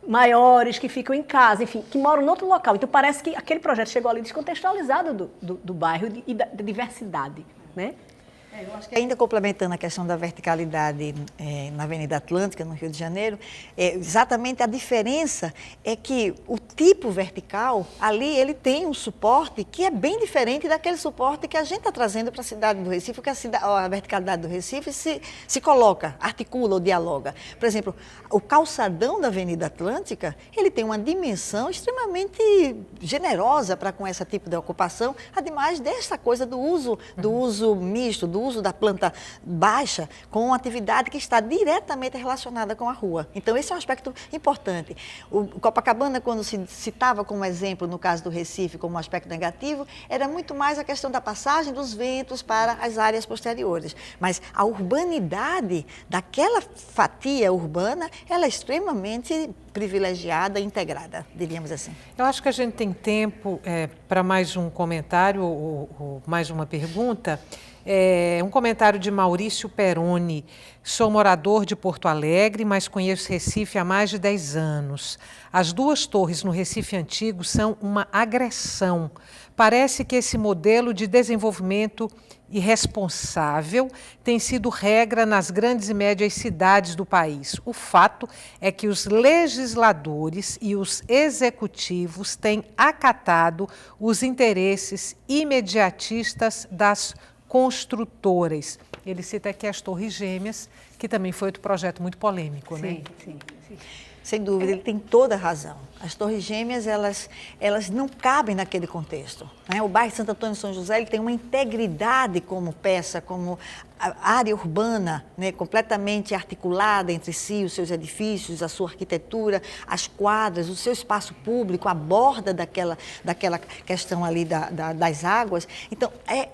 maiores, que ficam em casa, enfim, que moram em outro local. Então, parece que aquele projeto chegou ali descontextualizado do bairro e da diversidade, né? Eu acho que ainda complementando a questão da verticalidade na Avenida Atlântica, no Rio de Janeiro, exatamente a diferença é que o tipo vertical, ali ele tem um suporte que é bem diferente daquele suporte que a gente está trazendo para a cidade do Recife, porque a verticalidade do Recife se coloca, articula ou dialoga. Por exemplo, o calçadão da Avenida Atlântica, ele tem uma dimensão extremamente generosa para com esse tipo de ocupação, ademais dessa coisa do uso misto, do uso da planta baixa com uma atividade que está diretamente relacionada com a rua. Então, esse é um aspecto importante. O Copacabana, quando se citava como exemplo, no caso do Recife, como um aspecto negativo, era muito mais a questão da passagem dos ventos para as áreas posteriores. Mas a urbanidade daquela fatia urbana, ela é extremamente privilegiada e integrada, diríamos assim. Eu acho que a gente tem tempo para mais um comentário ou mais uma pergunta. Um comentário de Maurício Peroni. Sou morador de Porto Alegre, mas conheço Recife há mais de 10 anos. As duas torres no Recife Antigo são uma agressão. Parece que esse modelo de desenvolvimento irresponsável tem sido regra nas grandes e médias cidades do país. O fato é que os legisladores e os executivos têm acatado os interesses imediatistas das construtoras. Ele cita aqui as Torres Gêmeas, que também foi outro projeto muito polêmico, né? Sim. Sem dúvida, ele tem toda a razão. As Torres Gêmeas, elas não cabem naquele contexto, né? O bairro Santo Antônio e São José, ele tem uma integridade como peça, como área urbana, né? Completamente articulada entre si, os seus edifícios, a sua arquitetura, as quadras, o seu espaço público, a borda daquela questão ali das águas. Então,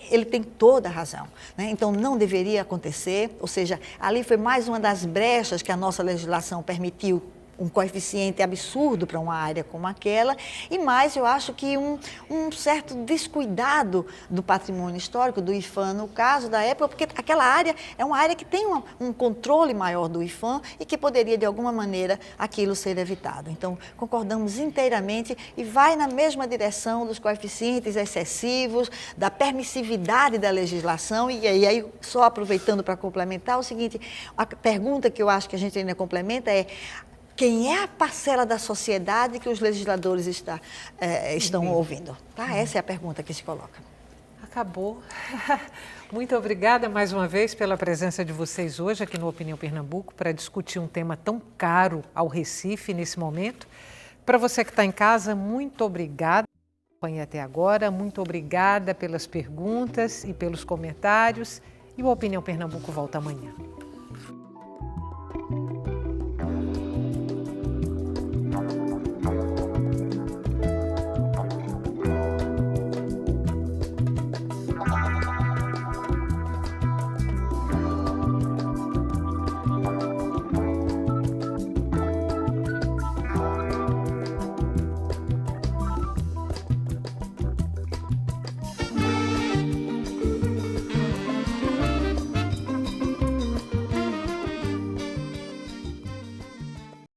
ele tem toda a razão, né? Então, não deveria acontecer, ou seja, ali foi mais uma das brechas que a nossa legislação permitiu, um coeficiente absurdo para uma área como aquela, e mais eu acho que um certo descuidado do patrimônio histórico, do IPHAN no caso da época, porque aquela área é uma área que tem um controle maior do IPHAN e que poderia de alguma maneira aquilo ser evitado. Então concordamos inteiramente e vai na mesma direção dos coeficientes excessivos, da permissividade da legislação, e aí só aproveitando para complementar o seguinte, a pergunta que eu acho que a gente ainda complementa é: quem é a parcela da sociedade que os legisladores estão ouvindo? Tá? Essa é a pergunta que se coloca. Acabou. Muito obrigada mais uma vez pela presença de vocês hoje aqui no Opinião Pernambuco para discutir um tema tão caro ao Recife nesse momento. Para você que está em casa, muito obrigada por acompanhar até agora. Muito obrigada pelas perguntas e pelos comentários. E o Opinião Pernambuco volta amanhã.